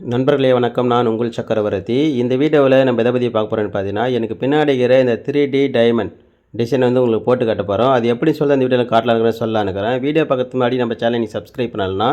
நண்பர்களே வணக்கம். நான் உங்கள் சக்கரவர்த்தி. இந்த வீடியோவில் நம்ம எதை பற்றி பார்க்க போகிறோன்னு பார்த்தீங்கன்னா, எனக்கு பின்னாடி இருக்கிற இந்த 3D டைமண்ட் டிசைன் வந்து உங்களுக்கு போட்டு காட்ட போகிறோம். அது எப்படி சொல்ல அந்த வீடியோவில் காட்டலாம்னு சொல்லலான்னுக்கிறேன். வீடியோ பார்க்கறதுக்கு முன்னாடி நம்ம சேனலை நீங்கள் சப்ஸ்கிரைப் பண்ணலன்னா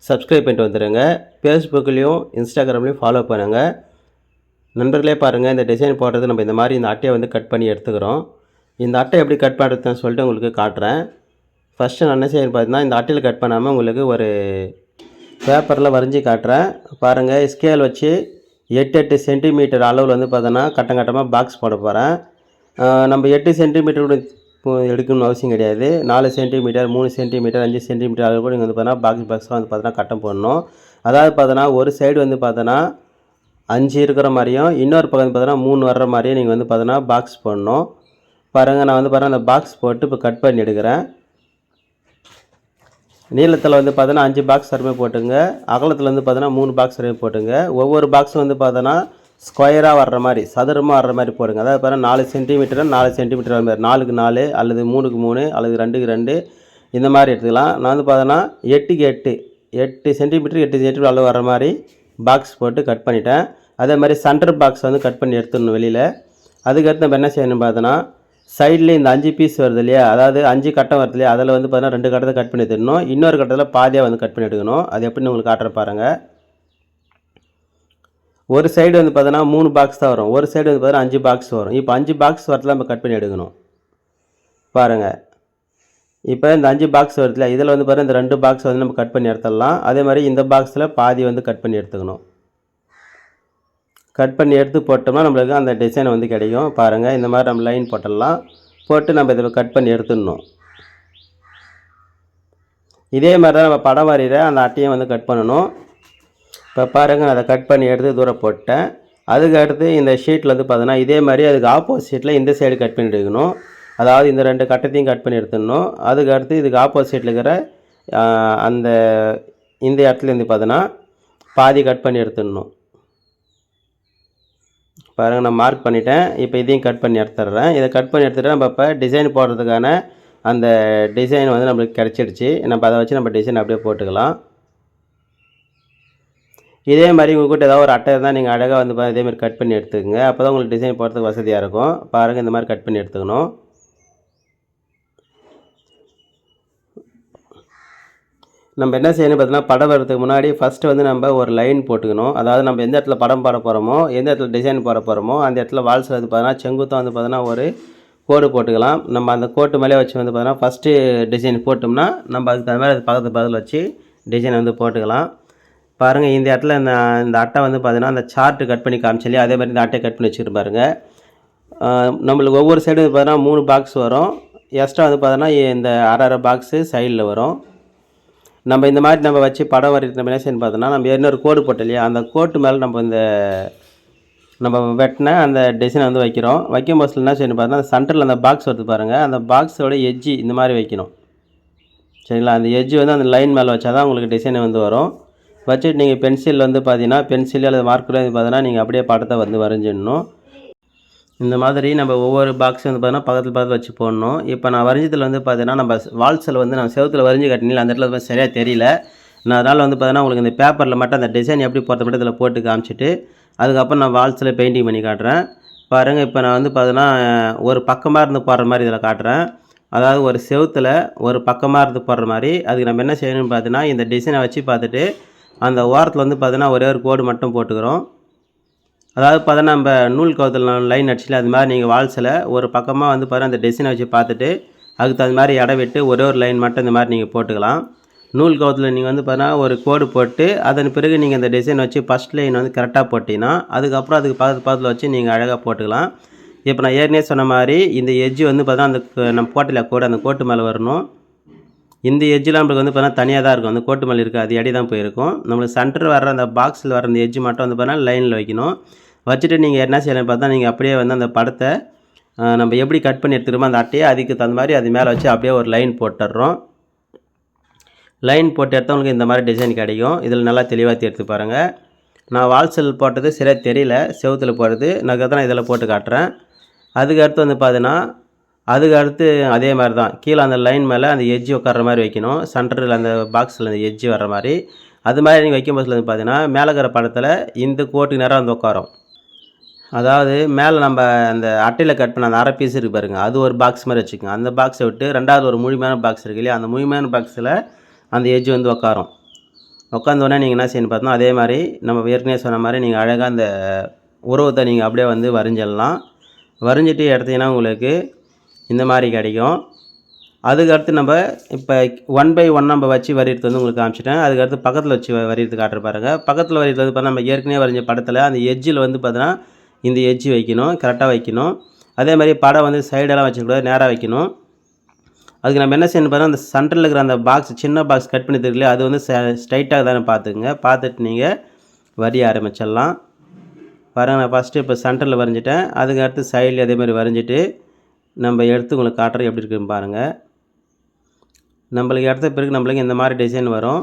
சப்ஸ்கிரைப் பண்ணிட்டு வந்துடுங்க. ஃபேஸ்புக்லேயும் இன்ஸ்டாகிராம்லேயும் ஃபாலோ பண்ணுங்கள். நண்பர்களே பாருங்கள், இந்த டிசைன் போடுறது நம்ம இந்த மாதிரி இந்த அட்டையை வந்து கட் பண்ணி எடுத்துக்கிறோம். இந்த அட்டை எப்படி கட் பண்ணுறதுன்னு சொல்லிட்டு உங்களுக்கு காட்டுறேன். ஃபஸ்ட்டு நான் என்ன செய்யணும் பார்த்தீங்கன்னா, இந்த அட்டையில் கட் பண்ணாமல் உங்களுக்கு ஒரு பேப்பரில் வரைஞ்சி காட்டுறேன். பாருங்கள், ஸ்கேல் வச்சு 8 சென்டிமீட்டர் அளவில் வந்து பார்த்தோன்னா கட்டமாக பாக்ஸ் போட போகிறேன். நம்ம 8 சென்டிமீட்டர் எடுக்கணும்னு அவசியம் கிடையாது. 4 சென்டிமீட்டர் 3 சென்டிமீட்டர் 5 சென்டிமீட்டர் அளவு கூட நீங்கள் வந்து பார்த்தோன்னா பாக்ஸாக வந்து பார்த்தோன்னா கட்டம் போடணும். அதாவது பார்த்தோன்னா ஒரு சைடு வந்து பார்த்தோன்னா 5 இருக்கிற மாதிரியும், இன்னொரு பக்கம் வந்து பார்த்தோன்னா 3 வர்ற மாதிரியும் நீங்கள் வந்து பார்த்தோன்னா பாக்ஸ் போடணும். பாருங்கள், நான் வந்து பாருங்கள் அந்த பாக்ஸ் போட்டு இப்போ கட் பண்ணி எடுக்கிறேன். நீளத்தில் வந்து பார்த்தோன்னா 5 பாக்ஸ் வரைமே போட்டுங்க. அகலத்தில் வந்து பார்த்தோன்னா 3 பாக்ஸ் வரைமே போட்டுங்க. ஒவ்வொரு பாக்ஸும் வந்து பார்த்தோன்னா ஸ்கொயராக வர்ற மாதிரி, சதுரமாக வர்ற மாதிரி போடுங்க. அதாவது பார்த்தா 4 சென்டிமீட்டர் 4 சென்டிமீட்டர் வர மாதிரி, 4க்கு 4 அல்லது 3க்கு 3 அல்லது 2க்கு 2 இந்த மாதிரி எடுத்துக்கலாம். நான் வந்து பார்த்தோன்னா 8க்கு 8 சென்டிமீட்டர் 8 சென்டிமீட்டர் அளவு வர மாதிரி பாக்ஸ் போட்டு கட் பண்ணிட்டேன். அதே மாதிரி சென்டர் பாக்ஸ் வந்து கட் பண்ணி எடுத்துடணும் வெளியில். அதுக்கடுத்து நம்ம என்ன செய்யணும் பார்த்தோன்னா, சைடில் இந்த 5 பீஸ் வருது இல்லையா, அதாவது 5 கட்டம் வருது இல்லையா, அதில் வந்து பார்த்தீங்கன்னா 2 கட்டத்தை கட் பண்ணி எடுத்துடணும். இன்னொரு கட்டத்தில் பாதியாக வந்து கட் பண்ணி எடுக்கணும். அது எப்படின்னு உங்களுக்கு காட்டுற பாருங்கள். ஒரு சைடு வந்து பார்த்தீங்கன்னா 3 பாக்ஸ் தான் வரும், ஒரு சைடு வந்து பார்த்தீங்கன்னா 5 பாக்ஸ் வரும். இப்போ 5 பாக்ஸ் வரத்தில் நம்ம கட் பண்ணி எடுக்கணும். பாருங்கள், இப்போ இந்த 5 பாக்ஸ் வருது இல்லையா, இதில் வந்து பாருங்கள் இந்த 2 பாக்ஸ் வந்து நம்ம கட் பண்ணி எடுத்துடலாம். அதே மாதிரி இந்த பாக்ஸில் பாதி வந்து கட் பண்ணி எடுத்துக்கணும். கட் பண்ணி எடுத்து போட்டோம்னா நம்மளுக்கு அந்த டிசைன் வந்து கிடைக்கும். பாருங்கள், இந்த மாதிரி நம்ம லைன் போட்டுடலாம். போட்டு நம்ம இதில் கட் பண்ணி எடுத்துடணும். இதே மாதிரி தான் நம்ம படம் வரைகிற அந்த அட்டையும் வந்து கட் பண்ணணும். இப்போ பாருங்கள், நான் அதை கட் பண்ணி எடுத்து தூரம் போட்டேன். அதுக்கு அடுத்து இந்த ஷீட்டில் வந்து பார்த்தோன்னா இதே மாதிரி அதுக்கு ஆப்போசிட்டில் இந்த சைடு கட் பண்ணி எடுக்கணும். அதாவது இந்த 2 கட்டத்தையும் கட் பண்ணி எடுத்துடணும். அதுக்கு அடுத்து இதுக்கு ஆப்போசிட்டில் இருக்கிற இந்த இடத்துல வந்து பார்த்தோன்னா பாதி கட் பண்ணி எடுத்துடணும். பாருங்கள், நான் மார்க் பண்ணிட்டேன். இப்போ இதையும் கட் பண்ணி எடுத்துடுறேன். இதை கட் பண்ணி எடுத்துகிட்டு நம்ம இப்போ டிசைன் போடுறதுக்கான அந்த டிசைன் வந்து நம்மளுக்கு கிடச்சிடுச்சு. நம்ம அதை வச்சு நம்ம டிசைன் அப்படியே போட்டுக்கலாம். இதே மாதிரி உங்கள்கிட்ட ஏதாவது ஒரு அட்டை இருந்தால் நீங்கள் அழகாக வந்து இதேமாதிரி கட் பண்ணி எடுத்துக்கோங்க. அப்போ தான் உங்களுக்கு டிசைன் போடுறதுக்கு வசதியாக இருக்கும். பாருங்கள், இந்த மாதிரி கட் பண்ணி எடுத்துக்கணும். நம்ம என்ன செய்யணும் பார்த்தீங்கன்னா, படம் வர்றதுக்கு முன்னாடி ஃபஸ்ட்டு வந்து நம்ம ஒரு லைன் போட்டுக்கணும். அதாவது நம்ம எந்த இடத்துல படம் போட போகிறோமோ, எந்த இடத்துல டிசைன் போட போகிறோமோ அந்த இடத்துல வால்ஸில் வந்து பார்த்தீங்கன்னா செங்குத்தாக வந்து பார்த்தீங்கன்னா ஒரு கோடு போட்டுக்கலாம். நம்ம அந்த கோட்டு மேலே வச்சு வந்து பார்த்தீங்கன்னா ஃபஸ்ட்டு டிசைன் போட்டோம்னா நம்ம அதுக்கு தகுந்த மாதிரி அது பக்கத்தில் வச்சு டிசைன் வந்து போட்டுக்கலாம். பாருங்கள், இந்த இடத்துல இந்த அட்டை வந்து பார்த்தீங்கன்னா அந்த சார்ட்டு கட் பண்ணி காமிச்சலையே, அதே மாதிரி இந்த அட்டையை கட் பண்ணி வச்சுட்டு பாருங்கள். நம்மளுக்கு ஒவ்வொரு சைடு வந்து பார்த்தீங்கன்னா 3 பாக்ஸ் வரும். எக்ஸ்ட்ரா வந்து பார்த்தீங்கன்னா இந்த அரை பாக்ஸு சைடில் வரும். நம்ம இந்த மாதிரி நம்ம வச்சு படம் வரைகிற நம்ம என்ன செய்யணும் பார்த்தோன்னா, நம்ம இன்னொரு கோடு போட்டோம் இல்லையா, அந்த கோட்டு மேலே நம்ம வெட்டின அந்த டிசைனை வந்து வைக்கிறோம். வைக்கும் போது என்ன செய்யணும் பார்த்தோன்னா, அந்த சென்டரில் அந்த பாக்ஸ் வருது பாருங்கள், அந்த பாக்ஸோட எட்ஜி இந்த மாதிரி வைக்கணும். சரிங்களா, அந்த எட்ஜி வந்து அந்த லைன் மேலே வச்சா தான் உங்களுக்கு டிசைனை வந்து வரும். வச்சுட்டு நீங்கள் பென்சில் வந்து பார்த்தீங்கன்னா, பென்சில் அல்லது மார்க்கர் வந்து பார்த்தீங்கன்னா நீங்கள் அப்படியே படத்தை வந்து வரைஞ்சிடணும். இந்த மாதிரி நம்ம ஒவ்வொரு பாக்ஸ் வந்து பார்த்தீங்கன்னா பக்கத்தில் வச்சு போடணும். இப்போ நான் வரைஞ்சதில் வந்து பார்த்தீங்கன்னா நம்ம வால்ஸில் வந்து நான் செவத்தில் வரைஞ்சி கட்டினீங்களா, அந்த இடத்துல சரியாக தெரியல. நான் அதனால் வந்து பார்த்தீங்கன்னா உங்களுக்கு இந்த பேப்பரில் மட்டும் அந்த டிசைன் எப்படி போடுறது மட்டும் இதில் போட்டு காமிச்சிட்டு அதுக்கப்புறம் நான் வால்ஸில் பெயிண்டிங் பண்ணி காட்டுறேன். பாருங்கள், இப்போ நான் வந்து பார்த்தீங்கன்னா ஒரு பக்கமாக இருந்து போடுற மாதிரி இதில் காட்டுறேன். அதாவது ஒரு செவத்தில் ஒரு பக்கமாக இருந்து போடுற மாதிரி. அதுக்கு நம்ம என்ன செய்யணும்னு பார்த்தீங்கன்னா, இந்த டிசைனை வச்சு பார்த்துட்டு அந்த ஓரத்தில் வந்து பார்த்தீங்கன்னா ஒரே ஒரு கோடு மட்டும் போட்டுக்கிறோம். அதாவது பார்த்தோன்னா நம்ம நூல் கவுத்தில் லைன் அடிச்சில அது மாதிரி நீங்கள் வால்ஸில் ஒரு பக்கமாக வந்து பாருங்கள் அந்த டிசைனை வச்சு பார்த்துட்டு அதுக்கு தகுந்த மாதிரி இடம் விட்டு ஒரே ஒரு லைன் மட்டும் இந்த மாதிரி நீங்கள் போட்டுக்கலாம். நூல் கவுத்தில் நீங்கள் வந்து பார்த்தீங்கன்னா ஒரு கோடு போட்டு அதன் பிறகு நீங்கள் இந்த டிசைன் வச்சு ஃபஸ்ட் லைன் வந்து கரெக்டாக போட்டிங்கன்னா அதுக்கப்புறம் அதுக்கு பக்கத்தில் வச்சு நீங்கள் அழகாக போட்டுக்கலாம். இப்போ நான் ஏற்கனவே சொன்ன மாதிரி இந்த எட்ஜு வந்து பார்த்தீங்கன்னா அந்த நம்ம போட்டில் கோடு அந்த கோட்டு மேலே வரணும். இந்த எட்ஜில் நம்மளுக்கு வந்து பார்த்தீங்கன்னா தனியாக தான் இருக்கும், அந்த கோட்டு மேலே இருக்குது, அது எடி தான் போயிருக்கும். நம்மளுக்கு சென்டர் வர அந்த பாக்ஸில் வர அந்த எட்ஜு மட்டும் வந்து பார்த்தீங்கன்னா லைனில் வைக்கணும். வச்சுட்டு நீங்கள் என்ன செய்யணும்னு பார்த்தா, நீங்கள் அப்படியே வந்து அந்த படத்தை நம்ம எப்படி கட் பண்ணி எடுத்துக்கிறோமோ அந்த அட்டையை அதுக்கு தகுந்த மாதிரி அது மேலே வச்சு அப்படியே ஒரு லைன் போட்டுடுறோம். லைன் போட்டு எடுத்தவங்களுக்கு இந்த மாதிரி டிசைன் கிடைக்கும். இதில் நல்லா தெளிவாக எடுத்து பாருங்கள். நான் வால்சல் போட்டது சரியாக தெரியல, செவத்தில் போடுறது நான் தான் இதில் போட்டு காட்டுறேன். அதுக்கு அடுத்து வந்து பார்த்தீங்கன்னா அதுக்கு அடுத்து அதே மாதிரி தான் கீழே அந்த லைன் மேலே அந்த எட்ஜி உட்கார்ற மாதிரி வைக்கணும். சென்டரில் அந்த பாக்ஸில் அந்த எட்ஜி வர்ற மாதிரி. அது மாதிரி நீங்கள் வைக்கும் போது பார்த்தீங்கன்னா மேலே இருக்கிற படத்தில் இந்த கோட்டுக்கு நேரம் வந்து உட்காரும். அதாவது மேலே நம்ம அந்த அட்டையில் கட் பண்ண அந்த அரை பீஸ் இருக்குது பாருங்கள், அது ஒரு பாக்ஸ் மாதிரி வச்சுக்கோங்க. அந்த பாக்ஸை விட்டு ரெண்டாவது ஒரு முழுமையான பாக்ஸ் இருக்குது இல்லையா, அந்த முழுமையான பாக்ஸில் அந்த எட்ஜ் வந்து உட்காரும். உட்காந்தோடனே நீங்கள் என்ன செய்யணும் பார்த்தோன்னா, அதே மாதிரி நம்ம ஏற்கனவே சொன்ன மாதிரி நீங்கள் அழகாக அந்த உருவத்தை நீங்கள் அப்படியே வந்து வரைஞ்சிடலாம். வரைஞ்சிட்டு எடுத்தீங்கன்னா உங்களுக்கு இந்த மாதிரி கிடைக்கும். அதுக்கடுத்து நம்ம இப்போ 1/1 நம்ம வச்சு வரைகிறது வந்து உங்களுக்கு காமிச்சிட்டேன். அதுக்கடுத்து பக்கத்தில் வச்சு வரைகிறது காட்டுற பாருங்கள். பக்கத்தில் வரைகிறது வந்து பார்த்தா நம்ம ஏற்கனவே வரைஞ்ச படத்தில் அந்த எட்ஜில் வந்து பார்த்தீங்கன்னா இந்த எட்ஜ் வைக்கணும், கரெக்டாக வைக்கணும். அதே மாதிரி படம் வந்து சைடெல்லாம் வச்சுக்கூடாது, நேராக வைக்கணும். அதுக்கு நம்ம என்ன செய்யணும் பார்த்தா அந்த சென்டரில் இருக்கிற அந்த பாக்ஸ் சின்ன பாக்ஸ் கட் பண்ணி தருக்கலையே அது வந்து ஸ்ட்ரைட்டாக தானே பார்த்துக்குங்க. பார்த்துட்டு நீங்கள் வரைய ஆரம்பிச்சிடலாம். பாருங்கள், நான் ஃபஸ்ட்டு இப்போ சென்டரில் வரைஞ்சிட்டேன். அதுக்கு அடுத்து சைடில் அதே மாதிரி வரைஞ்சிட்டு நம்ம எடுத்து உங்களுக்கு காட்டுறது எப்படி இருக்குன்னு பாருங்கள். நம்மளுக்கு எடுத்த பிறகு நம்மளுக்கு இந்த மாதிரி டிசைன் வரும்.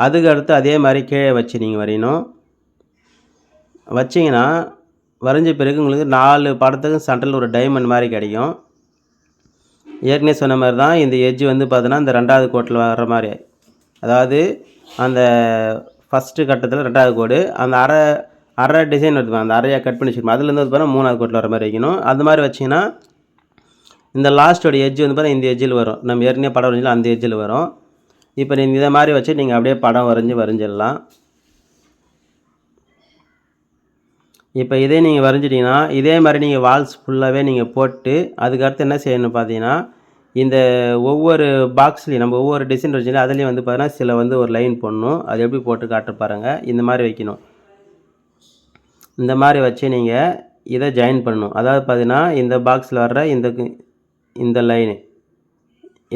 அதுக்கு அடுத்து அதே மாதிரி கீழே வச்சு நீங்கள் வரையணும். வச்சிங்கன்னா வரைஞ்ச பிறகு உங்களுக்கு 4 படத்துக்கும் சென்டரில் ஒரு டைமண்ட் மாதிரி கிடைக்கும். ஏற்கனவே சொன்ன மாதிரி தான் இந்த எட்ஜ் வந்து பார்த்தீங்கன்னா இந்த 2வது கோட்டில் வர்ற மாதிரி, அதாவது அந்த ஃபஸ்ட்டு கட்டத்தில் 2வது கோடு அந்த அரை டிசைன் வருது, அந்த அரையாக கட் பண்ணி வச்சுக்கணும். அதுலேருந்து வந்து பார்த்தீங்கன்னா 3வது கோட்டில் வர மாதிரி வைக்கணும். அது மாதிரி வச்சிங்கன்னா இந்த லாஸ்ட்டோட எட்ஜ் வந்து பார்த்தீங்கன்னா இந்த எட்ஜில் வரும். நம்ம ஏற்கனவே படம் வரைஞ்சில அந்த எட்ஜில் வரும். இப்போ நீங்கள் இதை மாதிரி வச்சு நீங்கள் அப்படியே படம் வரைஞ்சிடலாம். இப்போ இதே நீங்கள் வரைஞ்சிட்டிங்கன்னா இதே மாதிரி நீங்கள் வால்ஸ் ஃபுல்லாகவே நீங்கள் போட்டு அதுக்கடுத்து என்ன செய்யணும் பார்த்தீங்கன்னா, இந்த ஒவ்வொரு பாக்ஸ்லேயும் நம்ம ஒவ்வொரு டிசைன் வச்சுன்னா அதுலேயும் வந்து பார்த்தீங்கன்னா சில வந்து ஒரு லைன் போடணும். அது எப்படி போட்டு காட்ட பாருங்கள். இந்த மாதிரி வைக்கணும். இந்த மாதிரி வச்சு நீங்கள் இதை ஜாயின் பண்ணணும். அதாவது பார்த்தீங்கன்னா இந்த பாக்ஸில் வர்ற இந்த லைனு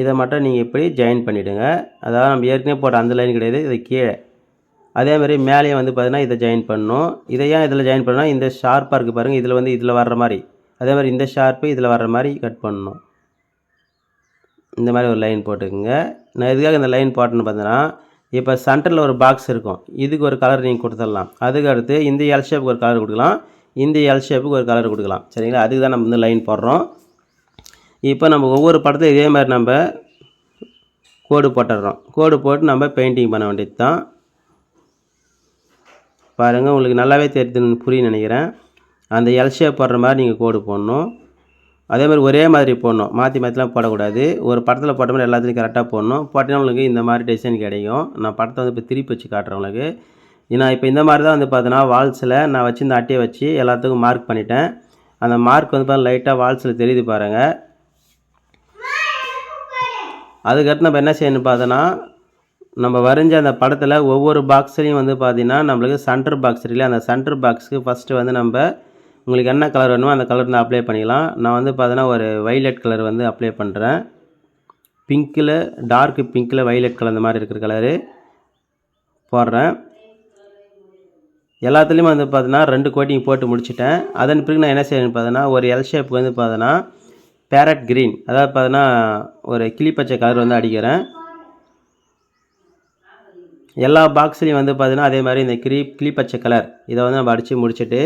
இதை மட்டும் நீங்கள் இப்படி ஜாயின் பண்ணிவிடுங்க. அதாவது நம்ம ஏற்கனவே போட்ட அந்த லைன் கிடையாது, இது கீழே. அதே மாதிரி மேலேயும் வந்து பார்த்தீங்கன்னா இதை ஜாயின் பண்ணணும். இதை ஏன் இதில் ஜாயின் பண்ணால் இந்த ஷார்ப்பாக இருக்குது பாருங்கள், இதில் வந்து இதில் வர்ற மாதிரி, அதே மாதிரி இந்த ஷார்ப்பு இதில் வர்ற மாதிரி கட் பண்ணணும். இந்த மாதிரி ஒரு லைன் போட்டுக்குங்க. நான் எதுக்காக இந்த லைன் போட்டேன்னு பார்த்தீங்கன்னா, இப்போ சென்டரில் ஒரு பாக்ஸ் இருக்கும், இதுக்கு ஒரு கலர் நீங்கள் கொடுத்துடலாம். அதுக்கு அடுத்து இந்த எல் ஷேப்புக்கு ஒரு கலர் கொடுக்கலாம், இந்த எல் ஷேப்புக்கு ஒரு கலர் கொடுக்கலாம். சரிங்களா, அதுக்கு தான் நம்ம இந்த லைன் போடுறோம். இப்போ நம்ம ஒவ்வொரு படத்தையும் இதே மாதிரி நம்ம கோடு போட்டுடுறோம். கோடு போட்டு நம்ம பெயிண்டிங் பண்ண வேண்டியது தான். பாருங்கள், உங்களுக்கு நல்லாவே தெரியுதுன்னு புரியும் நினைக்கிறேன். அந்த எல் ஷேப் போடுற மாதிரி நீங்கள் கோடு போடணும். அதே மாதிரி ஒரே மாதிரி போடணும், மாற்றி மாற்றிலாம் போடக்கூடாது. ஒரு படத்தில் போட்ட மாதிரி எல்லாத்துலையும் கரெக்டாக போடணும். போட்டிங்கன்னா உங்களுக்கு இந்த மாதிரி டிசைன் கிடைக்கும். நான் படத்தை வந்து இப்போ திருப்பி வச்சு காட்டுறேன் உங்களுக்கு. நான் இப்போ இந்த மாதிரி தான் வந்து பார்த்தீங்கன்னா வால்ஸில் நான் வச்சு இந்த அட்டையை வச்சு எல்லாத்துக்கும் மார்க் பண்ணிட்டேன். அந்த மார்க் வந்து பார்த்தா லைட்டாக வால்ஸில் தெரியுது பாருங்கள். அதுக்கடுத்து நம்ம என்ன செய்யணும் பார்த்தோன்னா, நம்ம வரைஞ்ச அந்த படத்தில் ஒவ்வொரு பாக்ஸ்லேயும் வந்து பார்த்திங்கன்னா நம்மளுக்கு சென்டர் பாக்ஸ் இருக்குல்ல, அந்த சென்டர் பாக்ஸுக்கு ஃபஸ்ட்டு வந்து நம்ம உங்களுக்கு என்ன கலர் வேணுமோ அந்த கலர் வந்து அப்ளை பண்ணிக்கலாம். நான் வந்து பார்த்தீங்கன்னா ஒரு வைலட் கலர் வந்து அப்ளை பண்ணுறேன். பிங்க்கில் டார்க் பிங்க்கில் வைலட் கலர் அந்த மாதிரி இருக்கிற கலரு போடுறேன். எல்லாத்துலேயுமே வந்து பார்த்தீங்கன்னா 2 கோட்டிங் போட்டு முடிச்சிட்டேன். அதன் பிறகு நான் என்ன செய்யணும்னு பார்த்தீங்கன்னா ஒரு எல் ஷேப்புக்கு வந்து பார்த்தீங்கன்னா பேரட் க்ரீன், அதாவது பார்த்தீங்கன்னா ஒரு கிளிப்பச்சை கலர் வந்து அடிக்கிறேன். எல்லா பாக்ஸ்லேயும் வந்து பார்த்தீங்கன்னா அதே மாதிரி இந்த கிளிப்பச்சை கலர் இதை வந்து நம்ம அடித்து முடிச்சுட்டு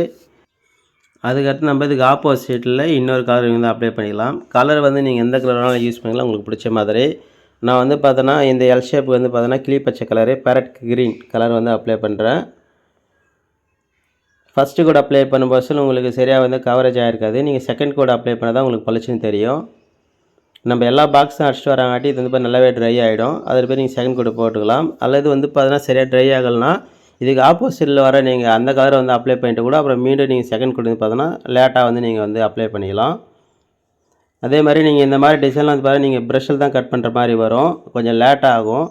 அதுக்கடுத்து நம்ம இதுக்கு ஆப்போசிட்டில் இன்னொரு கலர் வந்து அப்ளை பண்ணிக்கலாம். கலர் வந்து நீங்கள் எந்த கலர் வேணாலும் யூஸ் பண்ணிக்கலாம், உங்களுக்கு பிடிச்ச மாதிரி. நான் வந்து பார்த்தோன்னா இந்த எல் ஷேப் வந்து பார்த்தோன்னா கிளிப்பச்சை கலரு பேரட் க்ரீன் கலர் வந்து அப்ளை பண்ணுறேன். ஃபஸ்ட்டு கோட் அப்ளை பண்ணும்போது உங்களுக்கு சரியாக வந்து கவரேஜ் ஆகிருக்காது. நீங்கள் செகண்ட் கோட் அப்ளை பண்ணால் தான் உங்களுக்கு பளிச்சுன்னு தெரியும். நம்ம எல்லா பாக்ஸும் அடிச்சுட்டு வராங்காட்டி இது வந்து நல்லாவே ட்ரை ஆகிடும். அதில் போய் நீங்கள் செகண்ட் கோட் போட்டுக்கலாம். அல்லது வந்து பார்த்தீங்கன்னா சரியாக ட்ரை ஆகலைன்னா இதுக்கு ஆப்போசிட்டில் வர நீங்கள் அந்த கலரை வந்து அப்ளை பண்ணிட்டு கூட அப்புறம் மீண்டும் நீங்கள் செகண்ட் கோட் வந்து பார்த்தோன்னா லேட்டாக வந்து நீங்கள் வந்து அப்ளை பண்ணிக்கலாம். அதே மாதிரி நீங்கள் இந்த மாதிரி டிசைன்லாம் வந்து பாருங்கள், நீங்கள் ப்ரஷ்ஷில் தான் கட் பண்ணுற மாதிரி வரும், கொஞ்சம் லேட் ஆகும்.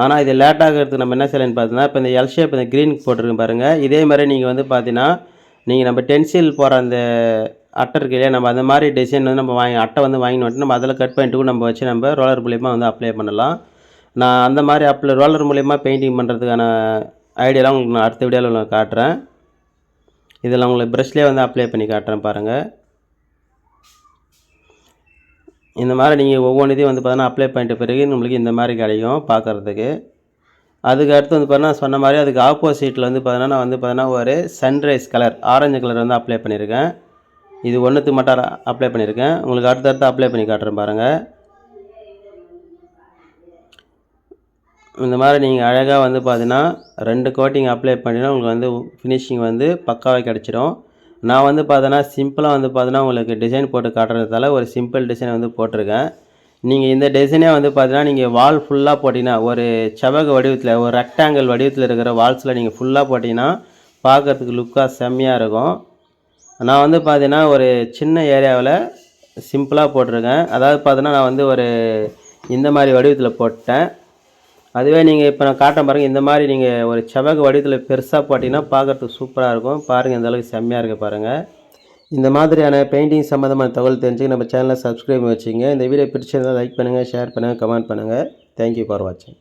ஆனால் இது லேட் ஆகிறதுக்கு நம்ம என்ன செய்யலாம்னு பார்த்தீங்கன்னா, இப்போ இந்த எல் ஷேப் இந்த க்ரீன் போட்டிருக்கேன் பாருங்கள், இதே மாதிரி நீங்கள் வந்து பார்த்தீங்கன்னா நீங்கள் நம்ம டென்சில் போகிற அந்த அட்டை இருக்கு இல்லையா, நம்ம அந்த மாதிரி டிசைன் வந்து நம்ம அட்டை வந்து வாங்கிட்டு வந்துட்டு நம்ம அதில் கட் பண்ணிட்டு நம்ம வச்சு நம்ம ரோலர் மூலிமா வந்து அப்ளை பண்ணலாம். நான் அந்த மாதிரி ரோலர் மூலிமா பெயிண்டிங் பண்ணுறதுக்கான ஐடியாலாம் உங்களுக்கு நான் அடுத்த வீடியோவில் நான் காட்டுறேன். இதில் உங்களுக்கு ப்ரஷ்லேயே வந்து அப்ளை பண்ணி காட்டுறேன் பாருங்கள். இந்த மாதிரி நீங்கள் ஒவ்வொன்றையும் வந்து பார்த்தீங்கன்னா அப்ளை பண்ணிட்ட பிறகு நம்மளுக்கு இந்த மாதிரி கிடைக்கும் பார்க்குறதுக்கு. அதுக்கு அடுத்து வந்து பார்த்தீங்கன்னா சொன்ன மாதிரி அதுக்கு ஆப்போசிட்டில் வந்து பார்த்தீங்கன்னா நான் வந்து பார்த்தீங்கன்னா ஒரு சன்ரைஸ் கலர் ஆரஞ்சு கலர் வந்து அப்ளை பண்ணியிருக்கேன். இது ஒன்றுத்துக்கு மட்டும் அப்ளை பண்ணியிருக்கேன். உங்களுக்கு அடுத்தடுத்து அப்ளை பண்ணி காட்டுறேன் பாருங்கள். இந்த மாதிரி நீங்கள் அழகாக வந்து பார்த்தீங்கன்னா 2 கோட்டிங் அப்ளை பண்ணினா உங்களுக்கு வந்து ஃபினிஷிங் வந்து பக்காவாக கிடச்சிடும். நான் வந்து பார்த்தீங்கன்னா சிம்பிளாக வந்து பார்த்தீங்கன்னா உங்களுக்கு டிசைன் போட்டு காட்டுறதால ஒரு சிம்பிள் டிசைன் வந்து போட்டிருக்கேன். நீங்கள் இந்த டிசைனே வந்து பார்த்தீங்கன்னா நீங்கள் வால் ஃபுல்லாக போட்டிங்கன்னா ஒரு செவ்வக வடிவத்தில் ஒரு ரெக்டாங்கிள் வடிவத்தில் இருக்கிற வால்ஸில் நீங்கள் ஃபுல்லாக போட்டிங்கன்னா பார்க்குறதுக்கு லுக்காக செம்மையாக இருக்கும். நான் வந்து பார்த்தீங்கன்னா ஒரு சின்ன ஏரியாவில் சிம்பிளாக போட்டிருக்கேன். அதாவது பார்த்தீங்கன்னா நான் வந்து ஒரு இந்த மாதிரி வடிவத்தில் போட்டேன். அதுவே நீங்கள் இப்போ நான் காட்டுறேன் பாருங்கள், இந்த மாதிரி நீங்கள் ஒரு செவ்வக வடிவத்தில் பெருசாக போட்டிங்கன்னா பார்க்குறதுக்கு சூப்பராக இருக்கும். பாருங்கள் இந்த அளவுக்கு செம்மையாக இருக்குது பாருங்கள். இந்த மாதிரியான பெயிண்டிங் சம்மந்தமான தகவல் தெரிஞ்சுக்க நம்ம சேனலை சப்ஸ்கிரைப் வச்சுங்க. இந்த வீடியோ பிடிச்சிருந்தால் லைக் பண்ணுங்கள், ஷேர் பண்ணுங்கள், கமெண்ட் பண்ணுங்கள். தேங்க்யூ ஃபார் வாட்சிங்.